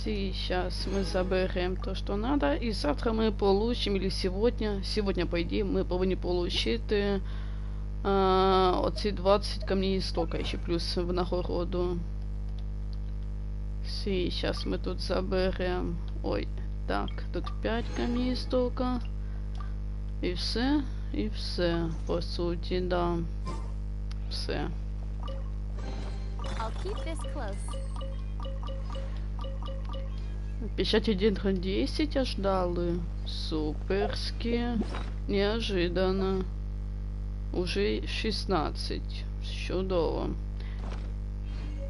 Сейчас мы заберем то, что надо, и завтра мы получим, или сегодня, по идее, мы повинні получити оці 20 камней истока, еще плюс в нагороду. Сейчас мы тут заберем. Ой, так, тут 5 камней истока. І все, по суті, да. Все. Печать 1.10 аж дали. Суперски. Неожиданно. Уже 16. Чудово.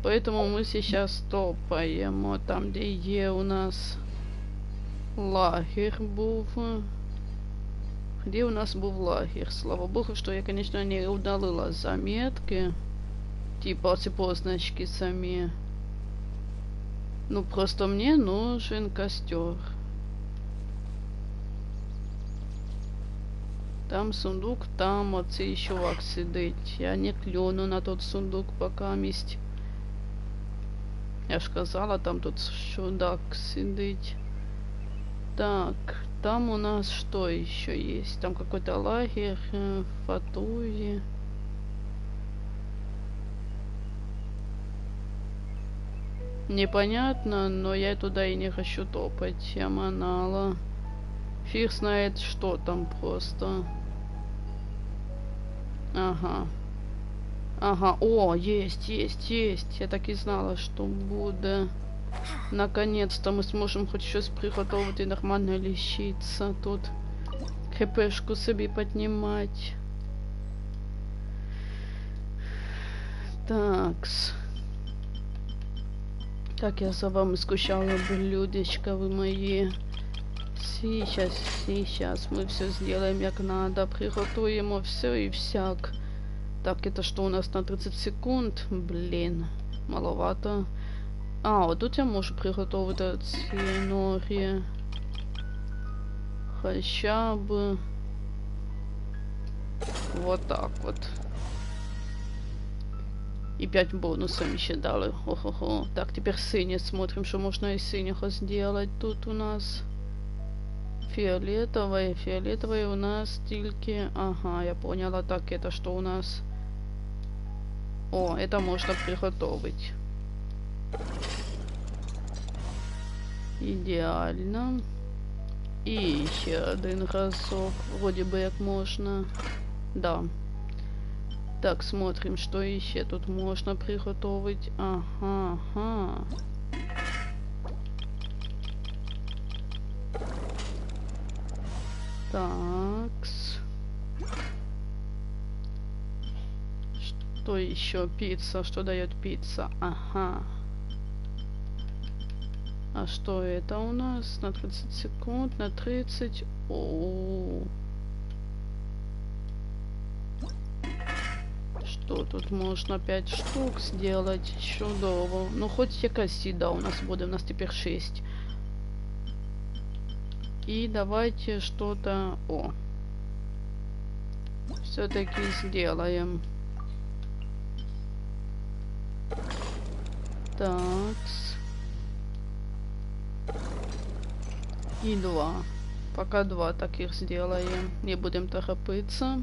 Поэтому мы сейчас топаем там, где є у нас лагерь був. Где у нас був лагерь? Слава Богу, что я, конечно, не удалила заметки. Типа эти позначки сами. Ну, просто мне нужен костер. Там сундук, там оцей чувак сидить. Я не клюну на тот сундук пока мість. Я ж казала, там тут чудак сидить. Так, там у нас что еще есть? Там какой-то лагерь, фатуи. Непонятно, но я туда и не хочу топать. Я манала. Фиг знает, что там просто. Ага. Ага, о, есть. Я так и знала, что будет. Наконец-то мы сможем хоть щось приготовить и нормально лечиться тут. ХПшку себе поднимать. Такс. Как я за вами скучала, блюдечко вы мои. Сейчас мы все сделаем как надо. Приготовим все и всяк. Так, это что у нас на 30 секунд? Блин, маловато. А, вот тут я можу приготовить ці норі. Хотя бы вот так вот. И 5 бонусов еще дали. Охо-хо. Так, теперь синий. Смотрим, что можно из синего сделать. Тут у нас фиолетовое у нас стильки. Ага, я поняла. Так, это что у нас? О, это можно приготовить. Идеально. И еще один разок. Вроде бы как можно. Да. Так, смотрим, что еще тут можно приготовить. Ага. Такс. Что еще? Пицца. Что дает пицца? Ага. А что это у нас? На 30 секунд, на 30. О-о-о. Что тут можно 5 штук сделать? Чудово. Ну хоть якась еда у нас будет. У нас теперь 6. И давайте что-то... О. Все-таки сделаем. Такс. И 2. Пока 2 таких сделаем. Не будем торопиться.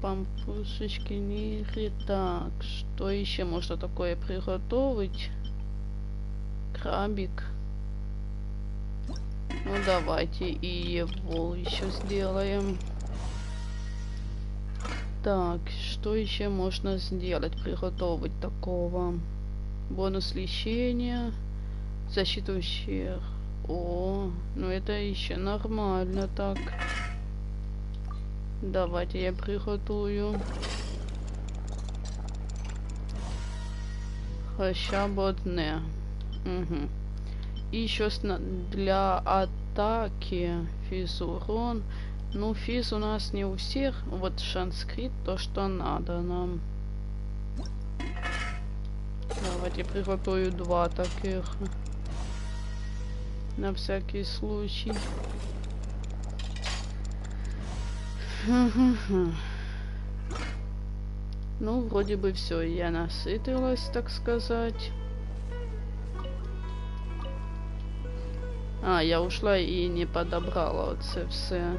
Пампушечки, нири. Так, что еще можно такое приготовить? Крабик. Ну давайте и его еще сделаем. Так, что еще можно сделать, приготовить такого? Бонус лечения, защиту ущерб. О, ну это еще нормально так. Давайте я приготую. Хотя бы одне. Угу. И еще для атаки физ урон. Ну, физ у нас не у всех. Вот шанскрит, то, что надо нам. Давайте приготую 2 таких. На всякий случай. Ну, вроде бы все, я насытилась, так сказать. А, я ушла и не подобрала оце все.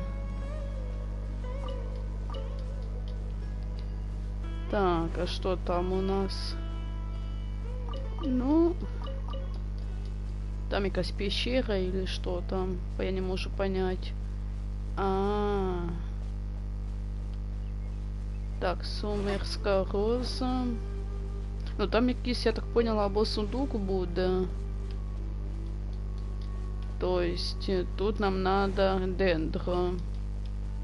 Так, а что там у нас? Ну, там якась пещера или что там? Я не могу понять. Так, сумерська роза. Ну там якийсь, я так поняла, або сундук буде. То есть тут нам надо дендро.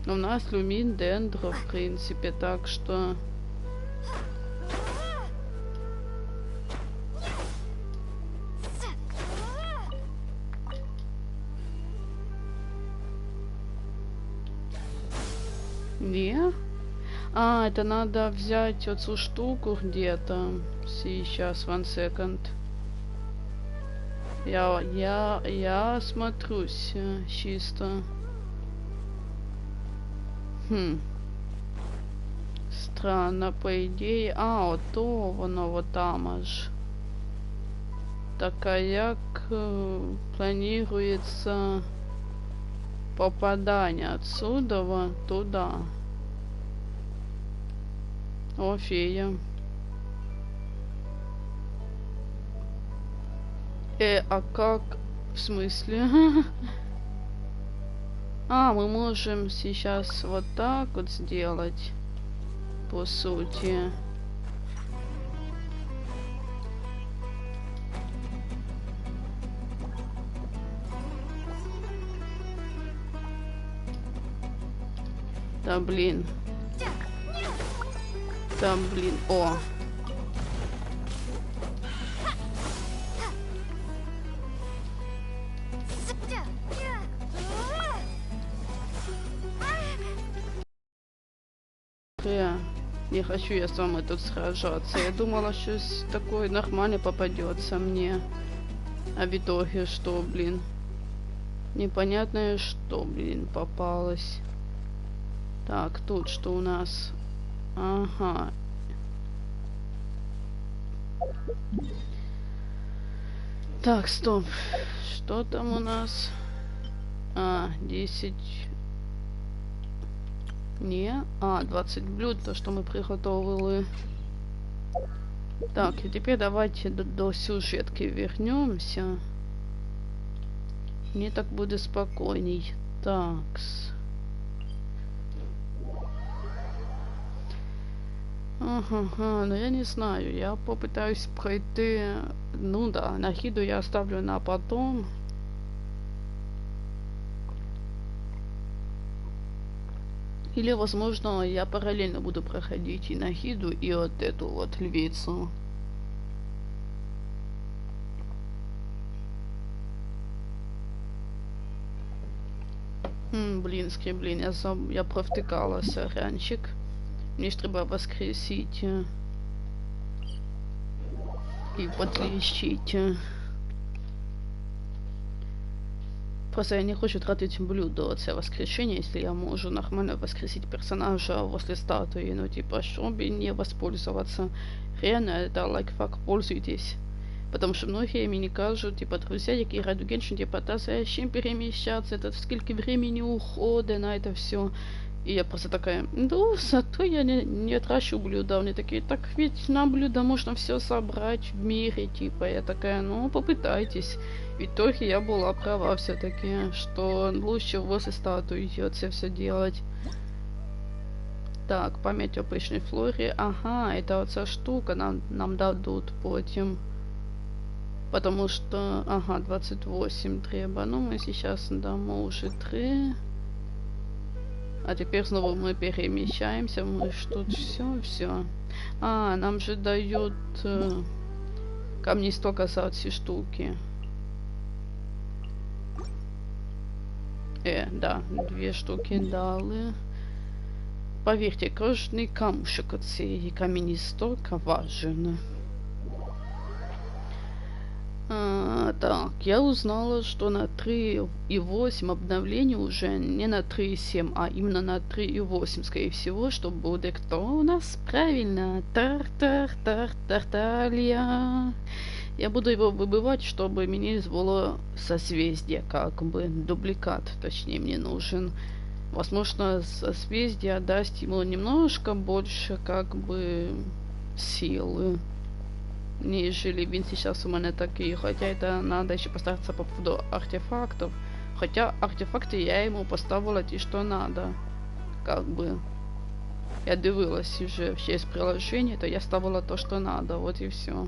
Но у нас люмин дендро, в принципе, так что... Не? А, это надо взять эту штуку где-то. Сейчас, one second. Я смотрюсь чисто. Странно, по идее. А, вот то воно вот там аж. Так, а як планируется попадание отсюда туда? О, фея. А как? В смысле? А, мы можем сейчас вот так вот сделать. По сути. Да блин. Да блин. О. Не хочу я с вами тут сражаться. Я думала, что такое нормально попадется мне. А в итоге что, блин? Непонятное что, блин, попалось. Так, тут что у нас? Ага. Так, стоп. Что там у нас? А, 10... Не, 20 блюд, то, что мы приготовили. Так, и теперь давайте до сюжетки вернемся. Мне так будет спокойней. Такс. Ага, ну я не знаю, я попытаюсь пройти. Ну да, нахиду я оставлю на потом. Или, возможно, я параллельно буду проходить и нахиду, и вот эту вот львицу. Блин, скреблин, я провтыкалася ранчик. Мне ж треба воскресить и подлечить. Просто я не хочу тратить блюдо це воскрешение, если я могу нормально воскресить персонажа возле статуи. Ну, типа, чтобы не воспользоваться. Реально, это лайкфак, пользуйтесь. Потому что многие мне кажут, типа, друзья, які грають у Genshin, типа, та зачем перемещаться, это сколько времени ухода на это все. И я просто такая, ну, зато я не трачу блюда. Они такие, так ведь на блюдо можно все собрать в мире, типа. Я такая, ну, попытайтесь. В итоге я была права все-таки, что лучше возле статуи идет все делать. Так, память о пышной флоре. Ага, это вот эта штука нам дадут потом. Потому что, ага, 28 треба. Ну, мы сейчас дамо уже 3. А теперь снова мы перемещаемся. Мы что тут все. А, нам же дают камни истока за эти штуки. Да, 2 штуки дали. Поверьте, кожний камушек от цієї камінь істока важен. Так, я узнала, что на 3.8 обновление уже не на 3.7, а именно на 3.8, скорее всего, что будет кто у нас? Правильно, Тарталия. Я буду его выбивать, чтобы мне изволо созвездие, как бы дубликат, точнее, мне нужен. Возможно, созвездие даст ему немножко больше, как бы, силы, нежели він сейчас у мене такий. Хотя это надо еще постараться по поводу артефактов. Хотя артефакты я ему поставила ті, что надо. Как бы. Я дивилась уже все из приложения, то я ставила то, что надо. Вот и все.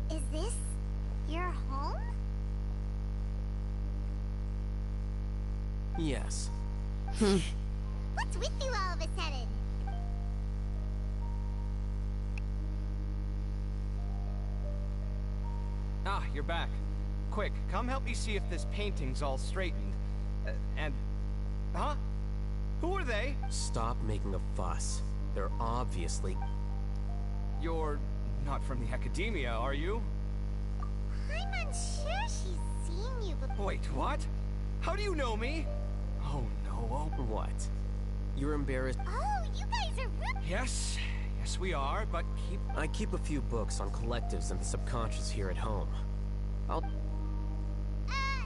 Is this your home? Yes. What's with you all of a sudden? Ah, you're back. Quick, come help me see if this painting's all straightened. Huh? Who are they? Stop making a fuss. They're obviously... You're not from the academia, are you? I'm unsure she's seen you before. Wait, what? How do you know me? Oh no, What? You're embarrassed? Oh, you guys are rude. Yes, we are, but I keep a few books on collectives and the subconscious here at home. I'll... Hey!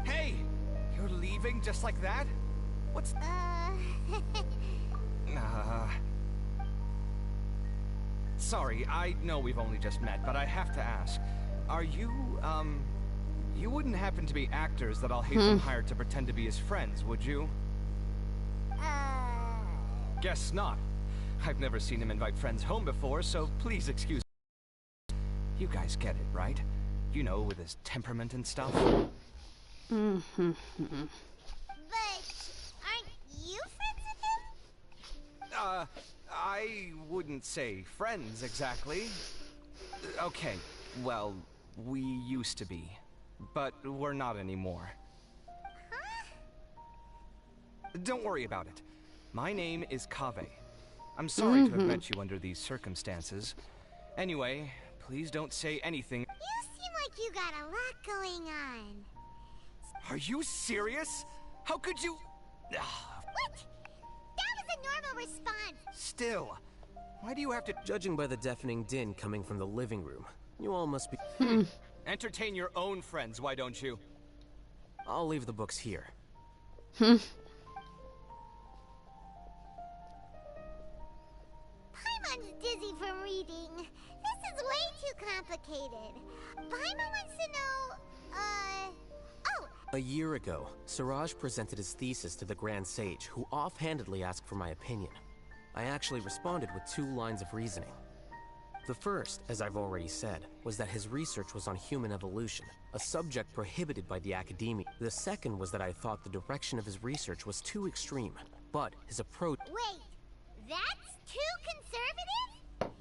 Hey! You're leaving just like that? What's... Sorry, I know we've only just met, but I have to ask. Are you, you wouldn't happen to be actors that I'll hate them hired to pretend to be his friends, would you? Guess not. I've never seen him invite friends home before, so please excuse me. You guys get it, right? You know, with his temperament and stuff. But aren't you friends with him? I wouldn't say friends exactly. Okay, well, we used to be, but we're not anymore. Huh? Don't worry about it. My name is Kaveh. I'm sorry to have met you under these circumstances. Anyway, please don't say anything. You seem like you got a lot going on. Are you serious? How could you... What? That was a normal response. Still, why do you have to... Judging by the deafening din coming from the living room, you all must be... Entertain your own friends, why don't you? I'll leave the books here. Paimon's dizzy from reading. This is way too complicated. Paimon wants to know, oh! A year ago, Siraj presented his thesis to the Grand Sage, who offhandedly asked for my opinion. I actually responded with 2 lines of reasoning. The first, as I've already said, was that his research was on human evolution, a subject prohibited by the academia. The second was that I thought the direction of his research was too extreme, but his approach... Wait, that's too conservative?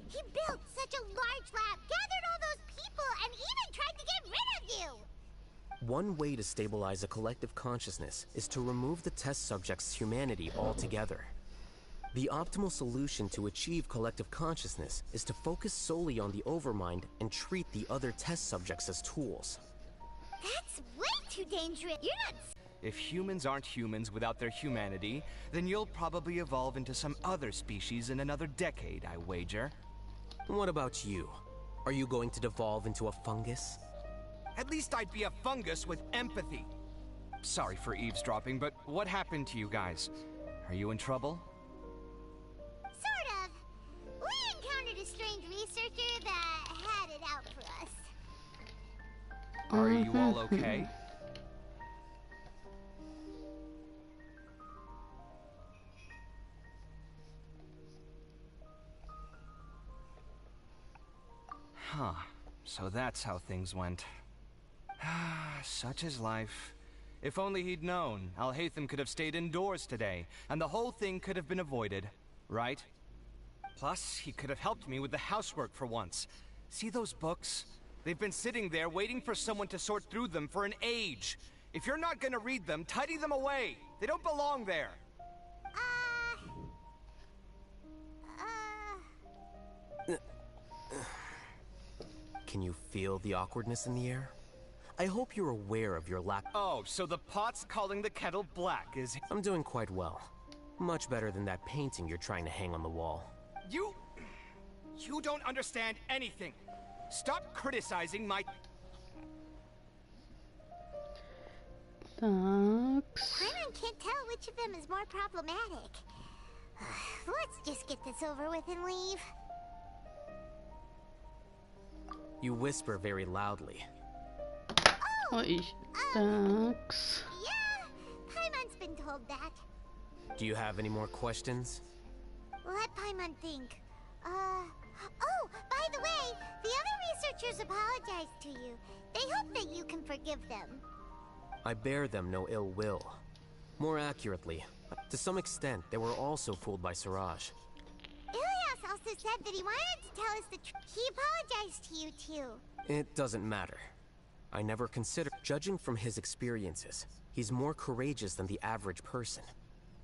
He built such a large lab, gathered all those people, and even tried to get rid of you! One way to stabilize a collective consciousness is to remove the test subject's humanity altogether. The optimal solution to achieve collective consciousness is to focus solely on the overmind and treat the other test subjects as tools. That's way too dangerous. You're not... If humans aren't humans without their humanity, then you'll probably evolve into some other species in another decade, I wager. What about you? Are you going to devolve into a fungus? At least I'd be a fungus with empathy. Sorry for eavesdropping, but what happened to you guys? Are you in trouble? Sort of. We encountered a strange researcher that had it out for us. Are you all okay? Huh. So that's how things went. Such is life. If only he'd known, Alhaitham could have stayed indoors today, and the whole thing could have been avoided, right? Plus, he could have helped me with the housework for once. See those books? They've been sitting there waiting for someone to sort through them for an age. If you're not gonna read them, tidy them away. They don't belong there. Can you feel the awkwardness in the air? I hope you're aware of your lack. Oh, so the pot's calling the kettle black, is he? I'm doing quite well. Much better than that painting you're trying to hang on the wall. You don't understand anything. Stop criticizing my... Такс. Paimon can't tell which of them is more problematic. Let's just get this over with and leave. You whisper very loudly. Ой. Такс. Yeah, Paimon's been told that. Do you have any more questions? Let Paimon think. Oh, by the way, the other researchers apologize to you. They hope that you can forgive them. I bear them no ill will. More accurately, to some extent, they were also fooled by Siraj. Ilias also said that he wanted to tell us the truth. He apologized to you too. It doesn't matter. I never considered. Judging from his experiences, he's more courageous than the average person.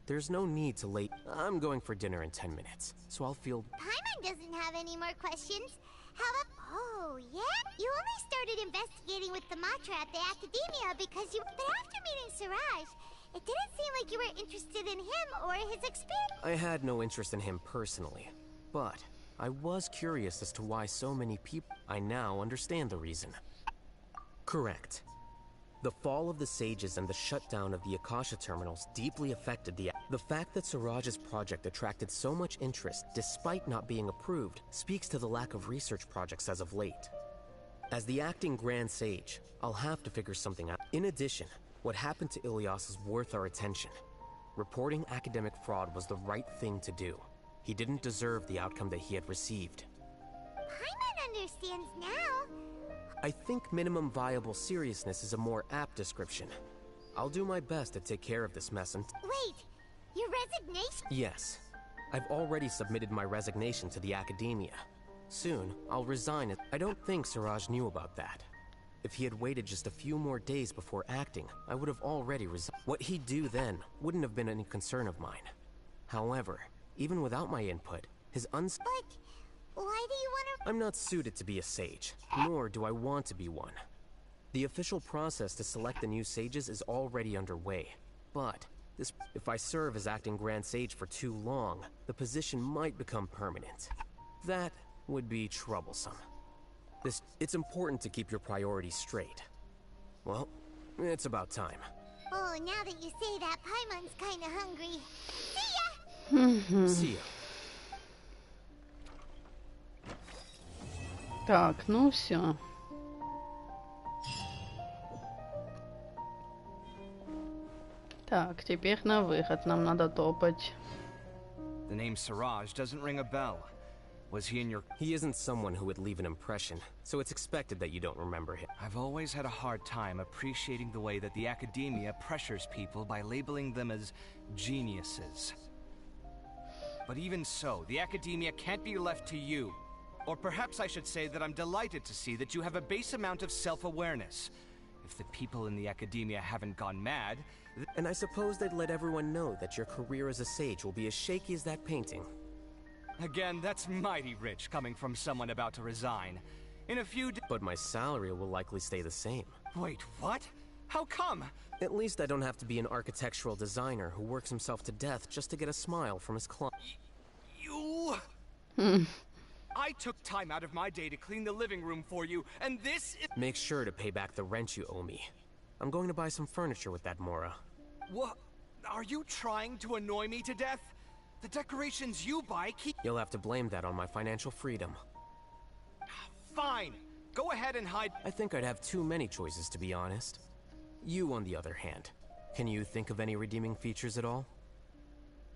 There's no need to late. I'm going for dinner in 10 minutes, so I'll feel... Paimon doesn't have any more questions. How about... Oh, yeah? You only started investigating with the Matra at the Academia because you... But after meeting Siraj, it didn't seem like you were interested in him or his experience. I had no interest in him personally, but I was curious as to why so many people... I now understand the reason. Correct. The fall of the Sages and the shutdown of the Akasha terminals deeply affected the... The fact that Siraj's project attracted so much interest despite not being approved speaks to the lack of research projects as of late. As the acting Grand Sage, I'll have to figure something out. In addition, what happened to Ilias is worth our attention. Reporting academic fraud was the right thing to do. He didn't deserve the outcome that he had received. Paimon understands now. I think minimum viable seriousness is a more apt description. I'll do my best to take care of this mess and... Wait, your resignation? Yes. I've already submitted my resignation to the Academia. Soon, I'll resign it. I don't think Siraj knew about that. If he had waited just a few more days before acting, I would have already resigned. What he'd do then wouldn't have been any concern of mine. However, even without my input, his But why do you want to... I'm not suited to be a sage, nor do I want to be one. The official process to select the new sages is already underway, but if I serve as acting Grand Sage for too long, the position might become permanent. That would be troublesome. It's important to keep your priorities straight. Well, it's about time. Oh, now that you say that, Paimon's kinda hungry. See ya! See ya. Так, ну все. Так, теперь на выход. Нам надо топать. The name Siraj doesn't ring a bell. Was he in your... He isn't someone who would leave an impression, so it's expected that you don't remember him. I've always had a hard time appreciating the way that the Academia pressures people by labeling them as geniuses. But even so, the Academia can't be left to you. Or perhaps I should say that I'm delighted to see that you have a base amount of self-awareness. If the people in the Academia haven't gone mad... And I suppose they'd let everyone know that your career as a sage will be as shaky as that painting. Again, that's mighty rich coming from someone about to resign. In a few But my salary will likely stay the same. Wait, what? How come? At least I don't have to be an architectural designer who works himself to death just to get a smile from his client. You... I took time out of my day to clean the living room for you, and this is... Make sure to pay back the rent you owe me. I'm going to buy some furniture with that Mora. What? Are you trying to annoy me to death? The decorations you buy keep... You'll have to blame that on my financial freedom. Fine. Go ahead and hide... I think I'd have too many choices, to be honest. You, on the other hand, can you think of any redeeming features at all?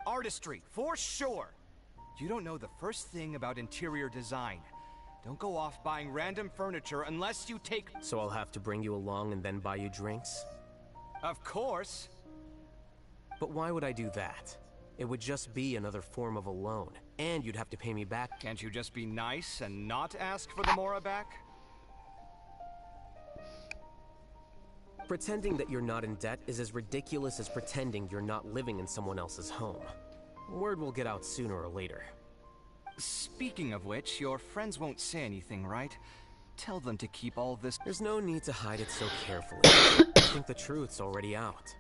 Artistry, for sure. You don't know the first thing about interior design. Don't go off buying random furniture unless you take... So I'll have to bring you along and then buy you drinks? Of course. But why would I do that? It would just be another form of a loan, and you'd have to pay me back. Can't you just be nice and not ask for the Mora back? Pretending that you're not in debt is as ridiculous as pretending you're not living in someone else's home. Word will get out sooner or later. Speaking of which, your friends won't say anything, right? Tell them to keep all this. There's no need to hide it so carefully. I think the truth's already out.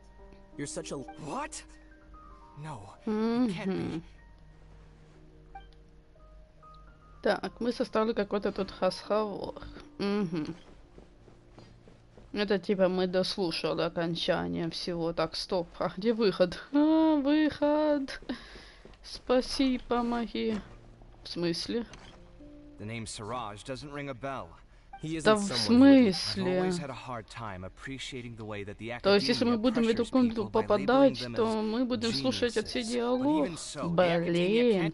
You're such a... What? No, it can't be. Так, мы составили какой-то тут разговор. Угу. Это типа мы дослушали окончание всего. Так, стоп. А где выход? А, выход. Спаси, помоги. В смысле? The name Siraj doesn't ring a bell. Да в смысле? То есть, если мы будем в эту комнату попадать, то мы будем слушать эти диалоги? Блин.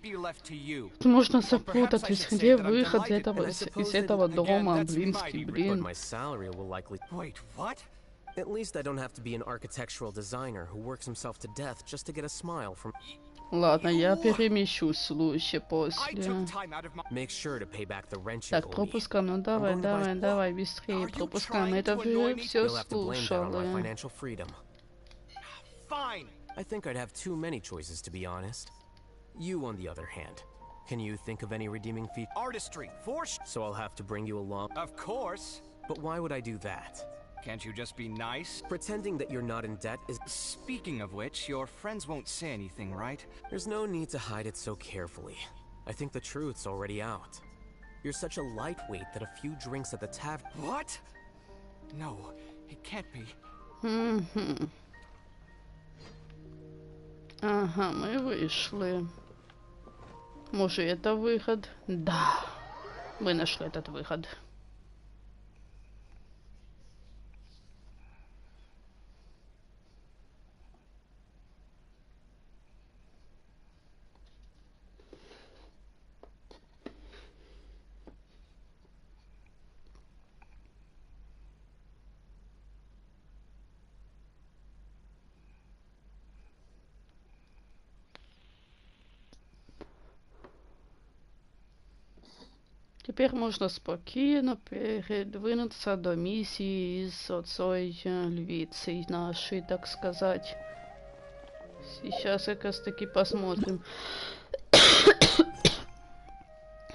Можно запутать, ведь где выход из этого дома, блинский, блин. At least I don't have to be an architectural designer who works himself to death just to get a smile from... Ладно, я перемещусь лучше после. Так, пропускаем, ну давай, быстрее пропускаем. Это вы все слушали. I think I'd have too many choices, to be honest. You, on the other hand, can you think of any redeeming features? Artistry, for sure. So I'll have to bring you along? Of course. But why would I do that? Can't you just be nice? Pretending that you're not in debt is... Speaking of which, your friends won't say anything, right? There's no need to hide it so carefully. I think the truth's already out. You're such a lightweight that a few drinks at the tavern... What? No, it can't be. Ага, мы вышли. Может, это выход? Да, мы нашли этот выход. Теперь можно спокойно передвинуться до миссии с отцой львицей нашей, так сказать. Сейчас как раз таки посмотрим.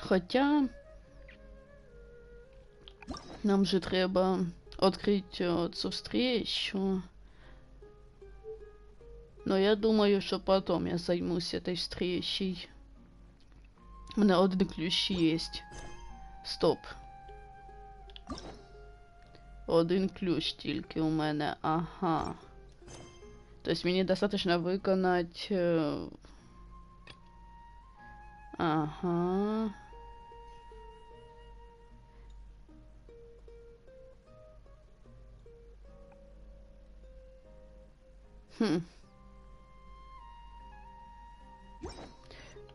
Хотя нам же треба открыть отцу встречу. Но я думаю, что потом я займусь этой встречей. У меня один ключ есть. Стоп. Один ключ тільки у мене. Ага. То есть мені достаточно виконати... Ага.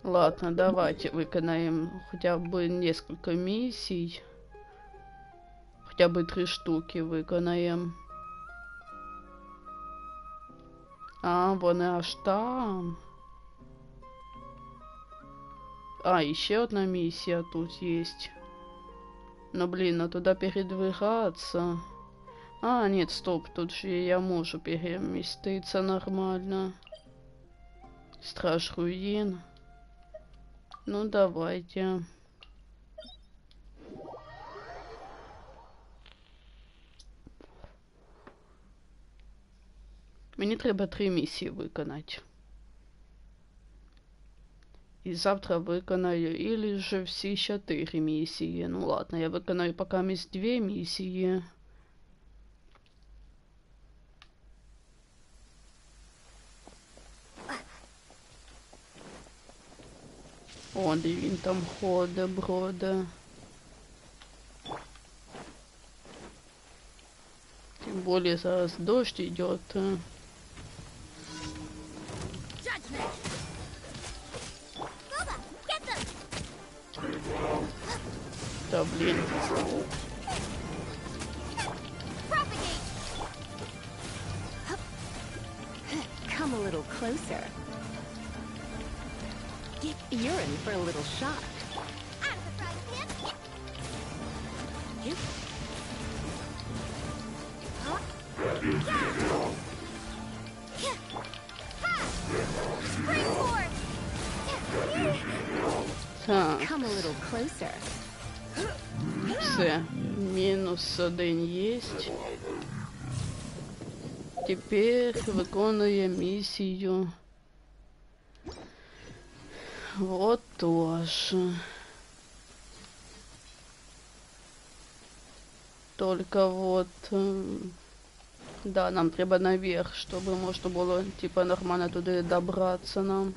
Ладно, давайте выконаем хотя бы несколько миссий. Хотя бы 3 штуки выконаем. А, вон аж там. А, еще одна миссия тут есть. Но, блин, а туда передвигаться... А, нет, стоп, тут же я могу переместиться нормально. Страж руин. Ну, давайте. Мені треба 3 місії виконати. І завтра виконаю, или же всі 4 місії. Ну ладно, я виконаю поки 2 місії. О, де він там ходить, броде. Тем более зараз дождь идет. Да блин. Come a little closer. You're in for a little shock. Out of the frying pan. You. Так. Come a little closer. Все. Мінус один єсть. Тепер виконує місію. Вот тоже. Только вот... Да, нам треба наверх, чтобы можно было, типа, нормально туда добраться нам.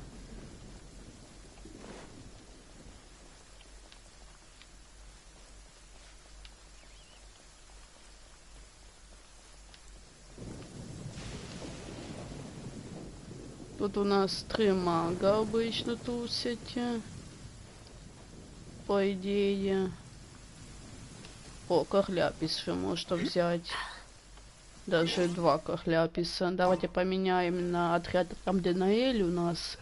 Тут у нас 3 мага обычно тусят. По идее. О, кохляпис еще можно взять. Даже 2 кохляписа. Давайте поменяем на отряд там, где Наэль у нас.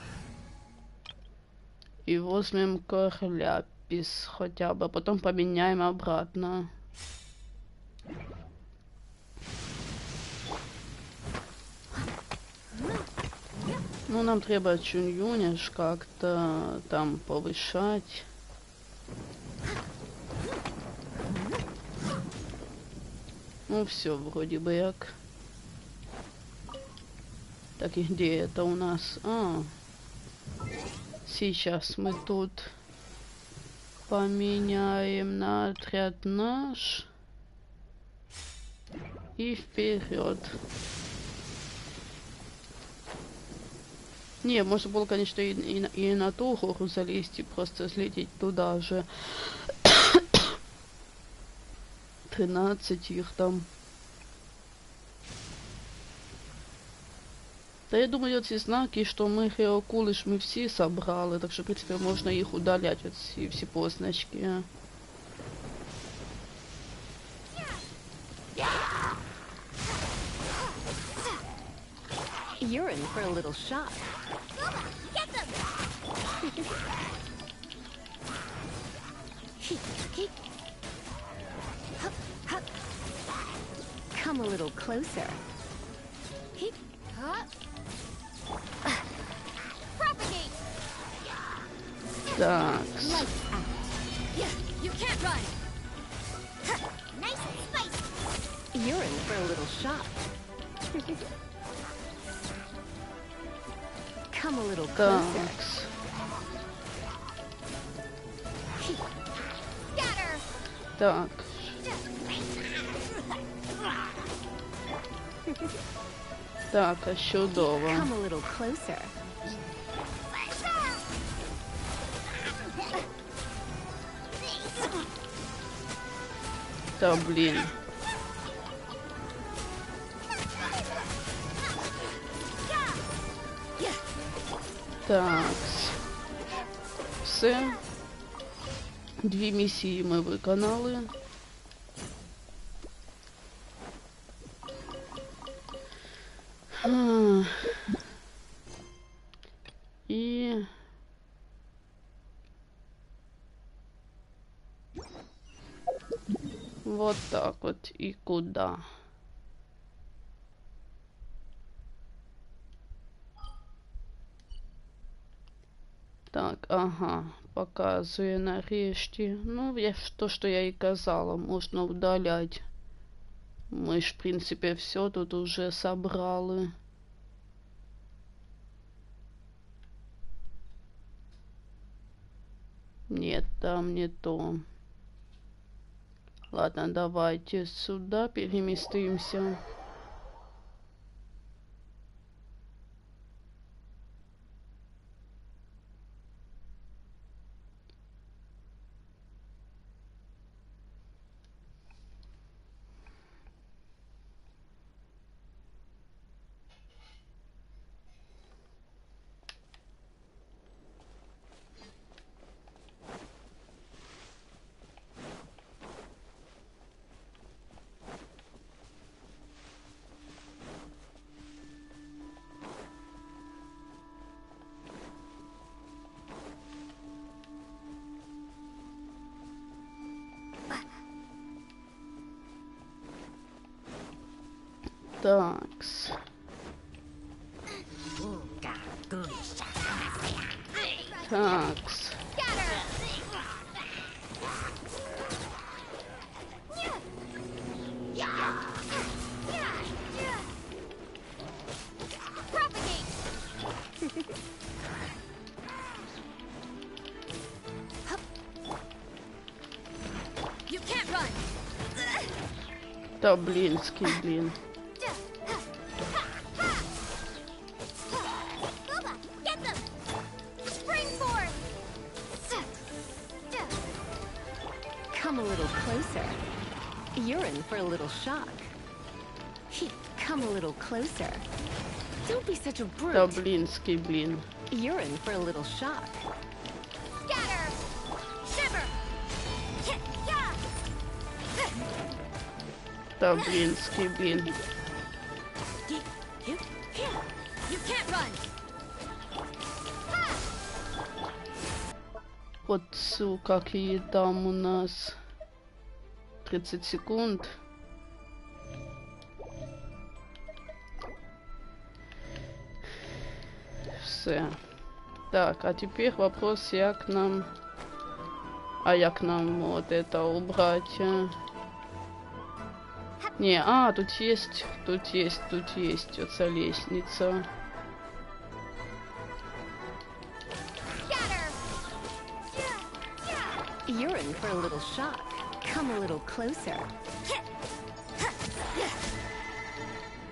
И возьмем кохляпис хотя бы. Потом поменяем обратно. Ну, нам треба чуньюниш как-то там повышать. Ну, все, вроде бы як. Так, и где это у нас? Сейчас мы тут поменяем на отряд наш. И вперед. Не, можно было, конечно, и на ту гору залезть, и просто слететь туда же. 13 их там. Да я думаю, эти знаки, что мы Хеокулыш мы все собрали, так что, в принципе, можно их удалять, вот все позначки. You're in for a little shock. Get them! Come a little closer. Propagate! Так. You can't run! Nice and spicy! You're in for a little shock. Come a little closer. Scatter! Так. Так, а чудово. Come a little closer. Да, блин. Так. Все. 2 місії ми виконали. И... Вот так вот. И куда? Так, ага, показує нарешті. Ну, то, що я і казала, можна удалять. Мы ж, в принципе, все тут уже собрали. Нет, там не то. Ладно, давайте сюда переместимся. Такс. Такс. Да блинский, блин. Come a little closer. You're in for a little shock. Come a little closer. Don't be such a brute. Да блинский, блин. You're in for a little shock. Scatter! Shiver! Да блинский, блин. You can't run! Вот, какие там у нас 30 секунд. Все. Так, а теперь вопрос, як нам... як нам вот это убрать? Не, тут есть оця лестница. You're in for a little shock. Come a little closer.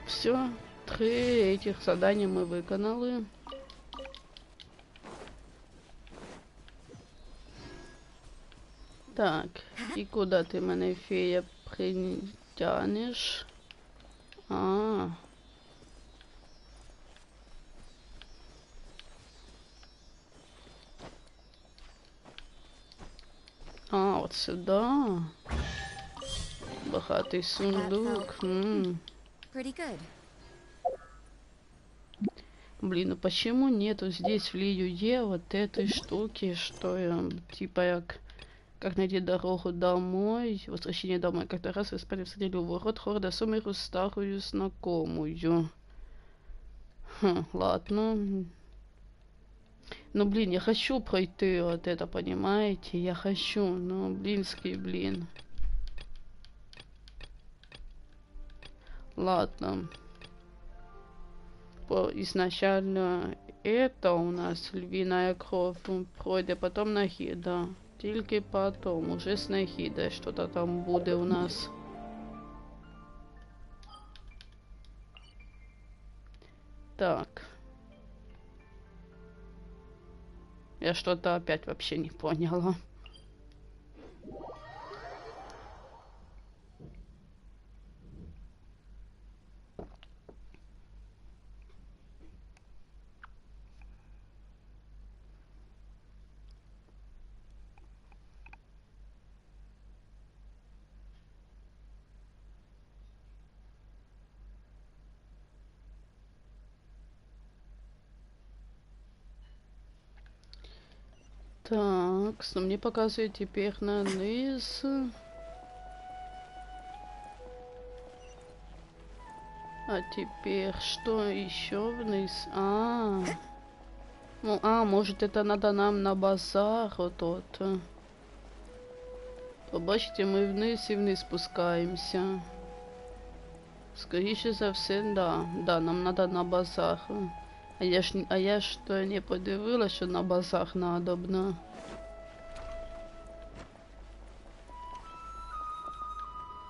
Все, 3 этих задания мы виконали. Так, і куди ти мене, фея, притягнеш? Вот сюда. Богатый сундук. Pretty good. Блин, ну почему нету здесь в LiveMe вот этой штуки, что я, типа, как найти дорогу домой, возвращение домой. Как-то раз вы спали, встретили у ворот хорда сумеру старую знакомую. Ладно. Ну, блин, я хочу пройти вот это, понимаете? Я хочу, ну, блин. Ладно. Изначально это у нас львиная кровь пройде, потом нахида. Тільки потом, уже с нахидой что-то там буде у нас. Так. Я что-то опять вообще не поняла. Так, ну мне показывает теперь на низ. А теперь что еще вниз? Может это надо нам на базар вот тот. Побачите, мы вниз и вниз спускаемся. Скоріше за все, да, нам надо на базар. А я що не подивилась, що на базар надобно.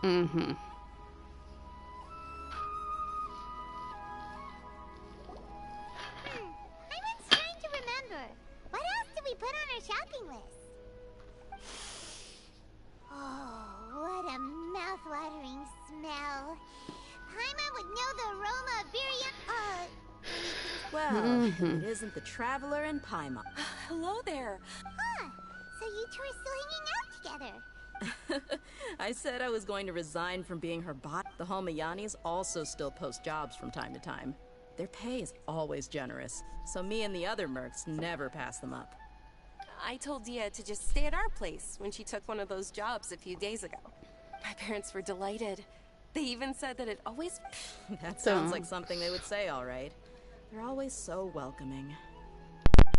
Угу. I was trying to remember. What else did we put on our shopping list? Oh, what a mouth-watering smell. Paimon would know the aroma of birria. Well, it isn't the traveler and Paimon. Hello there. So you two are still hanging out together. I said I was going to resign from being her bot. The Halmayanis also still post jobs from time to time. Their pay is always generous, so me and the other mercs never pass them up. I told Dia to just stay at our place when she took one of those jobs a few days ago. My parents were delighted. They even said that it always... That sounds like something they would say, all right. They're always so welcoming.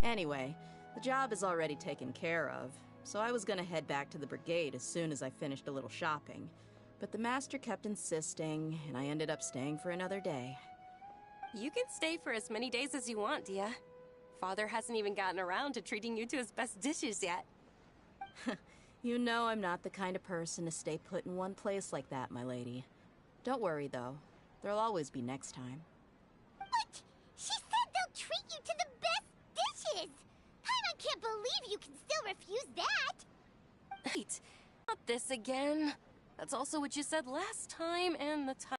Anyway, the job is already taken care of, so I was gonna head back to the brigade as soon as I finished a little shopping. But the master kept insisting, and I ended up staying for another day. You can stay for as many days as you want, Dia. Father hasn't even gotten around to treating you to his best dishes yet. You know I'm not the kind of person to stay put in one place like that, my lady. Don't worry, though. There'll always be next time. What? She said they'll treat you to the best dishes! I can't believe you can still refuse that! Wait, not this again. That's also what you said last time, and the time...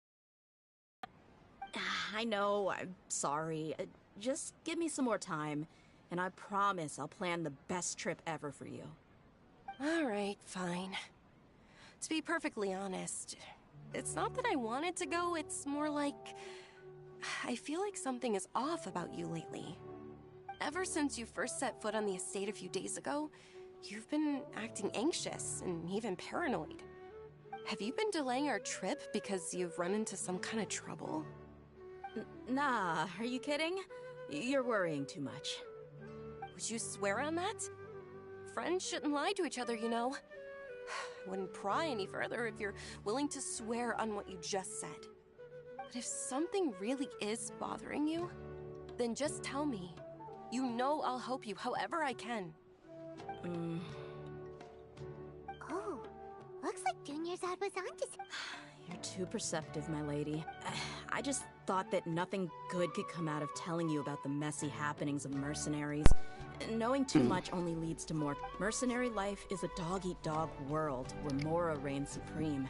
I know, I'm sorry. Just give me some more time, and I promise I'll plan the best trip ever for you. Alright, fine. To be perfectly honest, it's not that I wanted to go, it's more like... I feel like something is off about you lately. Ever since you first set foot on the estate a few days ago, you've been acting anxious and even paranoid. Have you been delaying our trip because you've run into some kind of trouble? Nah, are you kidding? You're worrying too much. Would you swear on that? Friends shouldn't lie to each other, you know. I wouldn't pry any further if you're willing to swear on what you just said. But if something really is bothering you, then just tell me. You know I'll help you however I can. Oh, looks like Junior's was onto some... You're too perceptive, my lady. I just thought that nothing good could come out of telling you about the messy happenings of mercenaries. Knowing too much only leads to more. Mercenary life is a dog-eat-dog world where Mora reigns supreme.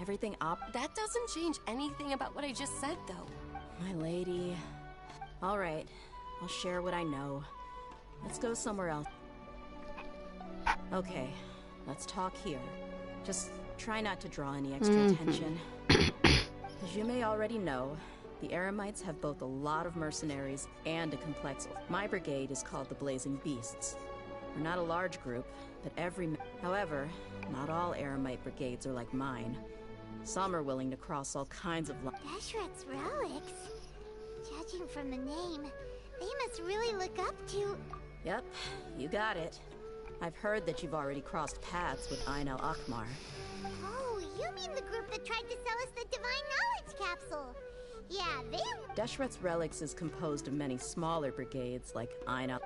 Everything That doesn't change anything about what I just said, though. My lady... All right, I'll share what I know. Let's go somewhere else. Okay, let's talk here. Just try not to draw any extra attention. As you may already know, the Eremites have both a lot of mercenaries and a complex... My brigade is called the Blazing Beasts. We're not a large group, but However, not all Eremite brigades are like mine. Some are willing to cross all kinds of Deshret's relics? Judging from the name, they must really look up to... Yep, you got it. I've heard that you've already crossed paths with Ain al-Akmar. Oh, you mean the group that tried to sell us the Divine Knowledge Capsule? Yeah, they... Deshret's relics is composed of many smaller brigades like Ain al...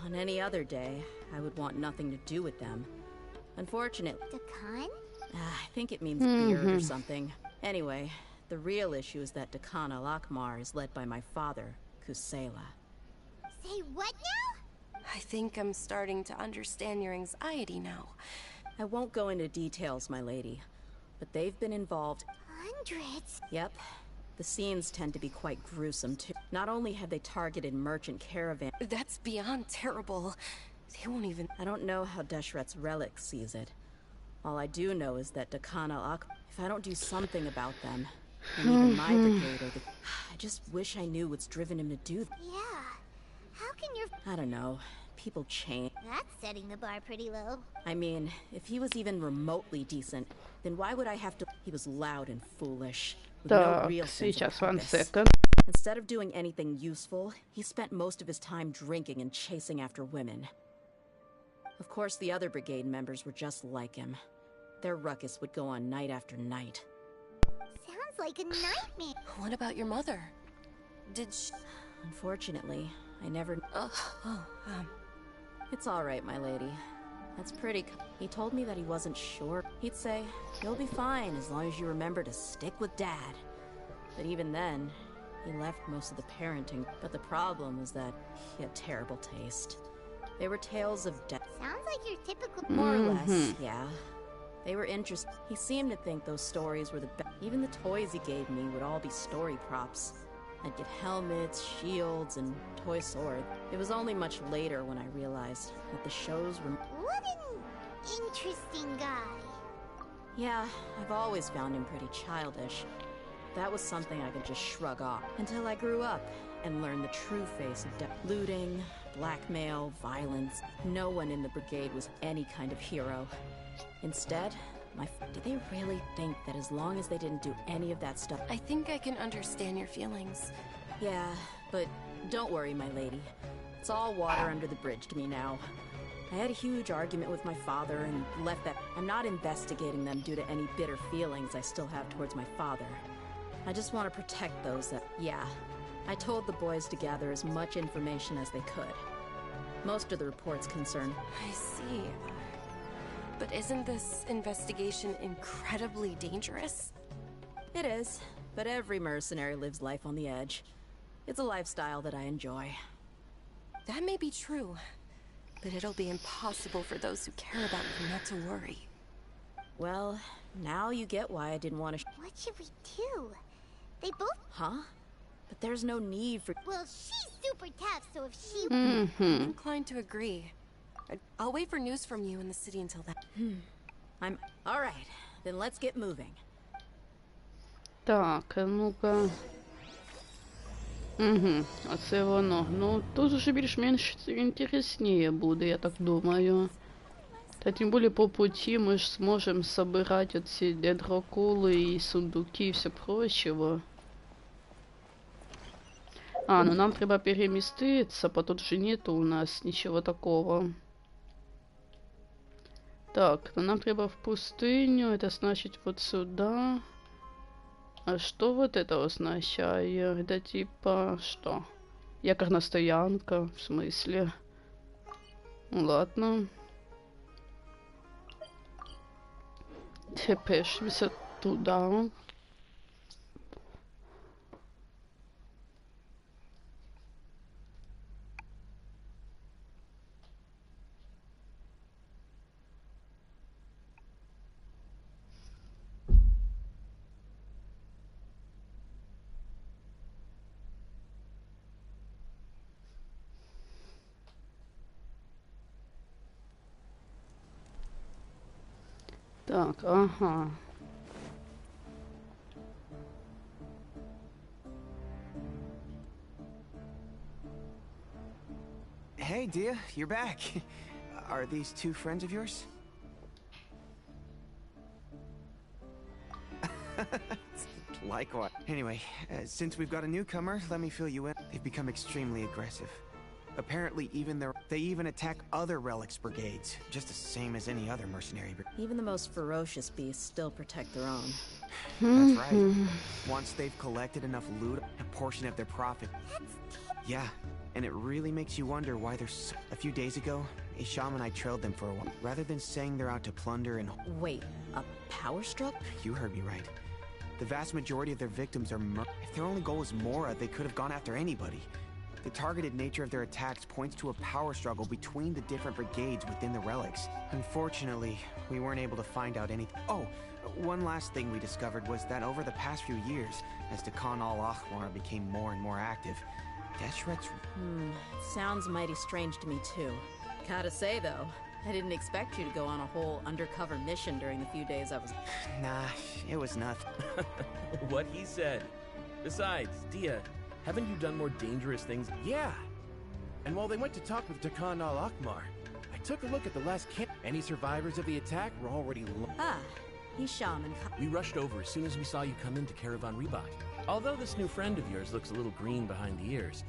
On any other day, I would want nothing to do with them. Unfortunately... Dakan? I think it means beard or something. Anyway, the real issue is that Dakan al-Akmar is led by my father, Kusela. Say what now? I think I'm starting to understand your anxiety now. I won't go into details, my lady, but they've been involved... Hundreds? Yep. The scenes tend to be quite gruesome, too. Not only have they targeted merchant caravans... That's beyond terrible. They won't even... I don't know how Deshret's relic sees it. All I do know is that Dakan al-Akmar... If I don't do something about them, and even my brigade or the... I just wish I knew what's driven him to do... Yeah. How can your... I don't know. People change. That's setting the bar pretty low. I mean, if he was even remotely decent, then why would I have to... He was loud and foolish. With no real sense of purpose. Instead of doing anything useful, he spent most of his time drinking and chasing after women. Of course, the other brigade members were just like him. Their ruckus would go on night after night. Sounds like a nightmare. What about your mother? Did she... Unfortunately, I never... It's all right, my lady. That's pretty... He told me that he wasn't sure. He'd say, you'll be fine as long as you remember to stick with Dad. But even then, he left most of the parenting. But the problem was that he had terrible taste. They were tales of death. Sounds like your typical... More or less, yeah. They were interesting. He seemed to think those stories were the best. Even the toys he gave me would all be story props. I'd get helmets, shields, and toy swords. It was only much later when I realized that the shows were... What an interesting guy. Yeah, I've always found him pretty childish. That was something I could just shrug off. Until I grew up and learned the true face of looting, blackmail, violence. No one in the brigade was any kind of hero. Instead, Do they really think that as long as they didn't do any of that stuff? I think I can understand your feelings. Yeah, but don't worry, my lady. It's all water under the bridge to me now. I had a huge argument with my father and left that. I'm not investigating them due to any bitter feelings I still have towards my father. I just want to protect those that. Yeah, I told the boys to gather as much information as they could. Most of the reports concern. I see. But isn't this investigation incredibly dangerous? It is, but every mercenary lives life on the edge. It's a lifestyle that I enjoy. That may be true, but it'll be impossible for those who care about you not to worry. Well, now you get why I didn't want to. What should we do? They both. Huh? But there's no need for. Well, she's super tough, so if she. I'm inclined to agree. I'll wait for news from you in the city until then. I'm. Alright, then let's get moving. Так, ну-ка. А це воно. Ну, тут уже більш-менш інтересніше буде, я так думаю. Та тим більше по пути ми ж зможемо собирати оці дендрокули і сундуки і все прочего. А, ну нам треба переместиться, по тут же нету у нас ничего такого. Так, ну нам треба в пустыню, это значит вот сюда. А что вот это означает? Это типа что? Якорная стоянка, в смысле? Ну ладно. Тепешимся туда. Так, ага. Hey, Dia, you're back. Are these two friends of yours? Likewise. Anyway, since we've got a newcomer, let me fill you in. They've become extremely aggressive. Apparently, they even attack other relics brigades, just the same as any other mercenary brigade. Even the most ferocious beasts still protect their own. That's right. Once they've collected enough loot, a portion of their profit. Yeah, and it really makes you wonder why there's. A few days ago, Isham and I trailed them for a while. Rather than saying they're out to plunder and. Wait, a power struck? You heard me right. The vast majority of their victims are If their only goal is Mora, they could have gone after anybody. The targeted nature of their attacks points to a power struggle between the different brigades within the relics. Unfortunately, we weren't able to find out anything. Oh, one last thing we discovered was that over the past few years, as the Khan al-Ahmar became more and more active, Deshret's... Sounds mighty strange to me too. Gotta say though, I didn't expect you to go on a whole undercover mission during the few days I was... Nah, it was nothing. What he said. Besides, Dia, haven't you done more dangerous things? Yeah. And while they went to talk with Khan al-Ahmar, I took a look at the last camp. Any survivors of the attack were already Isham and We rushed over as soon as we saw you come into Caravan Reebok. Although this new friend of yours looks a little green behind the ears,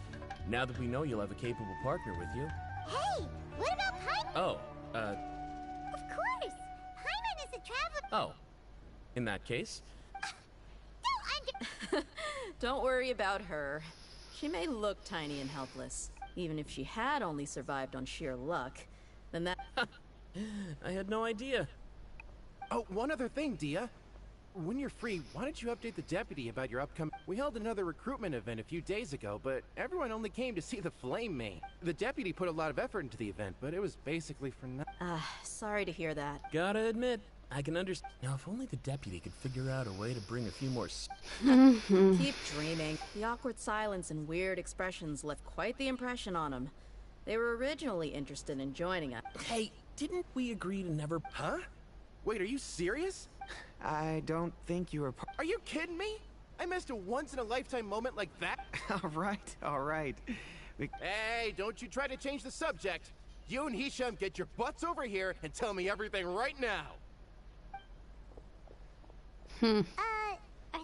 now that we know you'll have a capable partner with you... Hey, what about Paimon? Oh, Of course! Paimon is a traveler. Oh. In that case... Don't worry about her. She may look tiny and helpless. Even if she had only survived on sheer luck, then that... I had no idea. Oh, one other thing, Dia. When you're free, why don't you update the deputy about your upcoming... We held another recruitment event a few days ago, but everyone only came to see the flame main. The deputy put a lot of effort into the event, but it was basically for nothing. Sorry to hear that. Gotta admit, I can understand. Now, if only the deputy could figure out a way to bring a few more... Keep dreaming. The awkward silence and weird expressions left quite the impression on him. They were originally interested in joining us. Hey, didn't we agree to never... Huh? Wait, are you serious? I don't think you were... Are you kidding me? I missed a once-in-a-lifetime moment like that? All right. Hey, don't you try to change the subject. You and Hisham get your butts over here and tell me everything right now. Are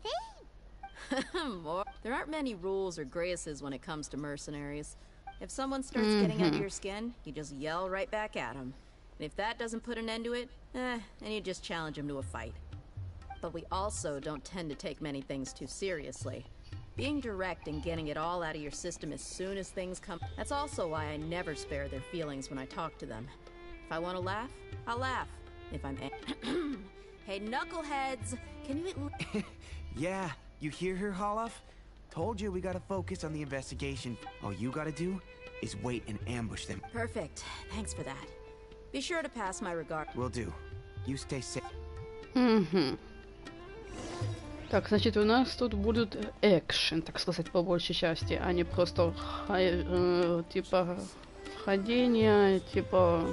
they? More. There aren't many rules or graces when it comes to mercenaries. If someone starts getting under your skin, you just yell right back at them. And if that doesn't put an end to it, then you just challenge them to a fight. But we also don't tend to take many things too seriously. Being direct and getting it all out of your system as soon as things come. That's also why I never spare their feelings when I talk to them. If I want to laugh, I'll laugh. If I'm Hey, knuckleheads, can you Yeah, you hear her, Holloff? Told you we gotta focus on the investigation. All you gotta do is wait and ambush them. Perfect. Thanks for that. Be sure to pass my regard. Will do. You stay safe. Так, значит, у нас тут будет экшен, так сказать, по большей части, а не просто типа ходение, типа...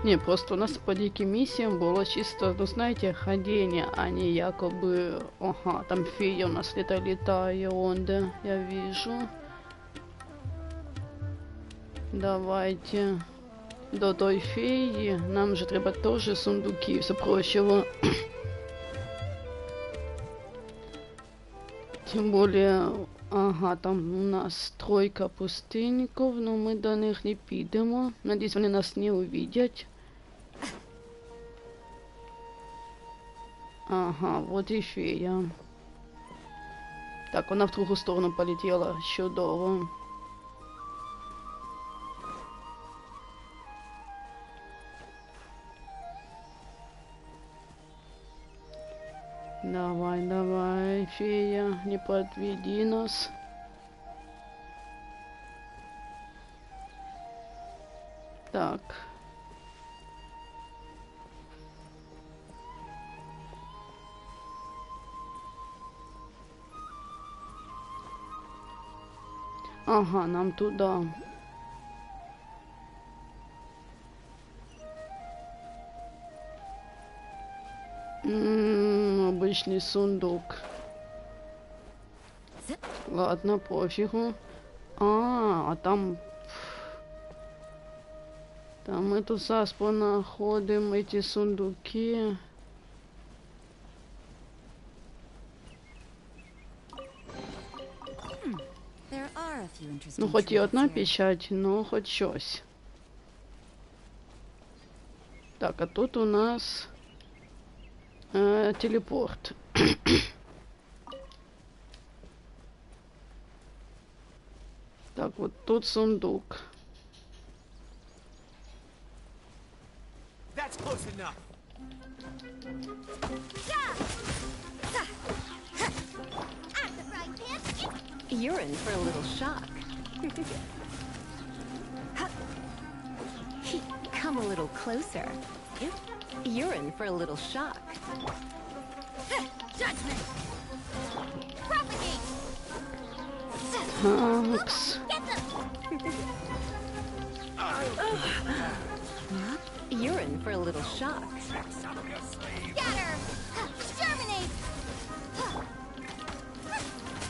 Не, просто у нас по диким миссиям было чисто, ну знаете, ходение, а не якобы... Ага, там фея у нас летает, да, я вижу. Давайте. До той феї нам же треба теж сундуки, все прочего. Тем более, ага, там у нас тройка пустынников, но ми до них не підемо. Надіюсь, вони нас не увидять. Ага, вот и фея. Так, вона в другу сторону полетіла. Чудово. Давай, давай, фея, не подведи нас. Так. Ага, нам туда. Обычный сундук. Ладно, пофигу. А там... Там мы тут заспо находим эти сундуки. Ну, хоть и одна печать, но хоть щось. Так, а тут у нас... телепорт. Так, вот тут сундук. You're in for a little shock. Come a little closer. You're in for a little shock. Judgment! Propagate! Thanks. Get them! You're in for a little shock. Scatter! Exterminate!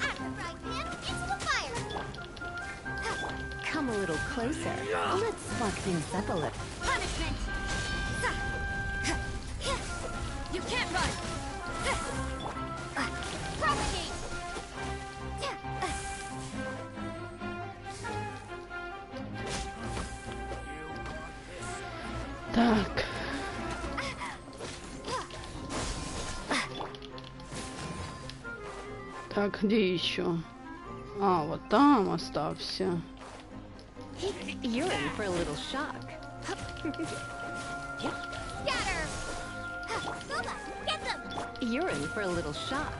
At the right hand, into the fire! Come a little closer. Let's fuck things up a little. Punishment! You can't run! Propagate! Так. Так, где еще? А, вот там оставься. You're in for a little shock. Scatter! Boba, get them! You're in for a little shock.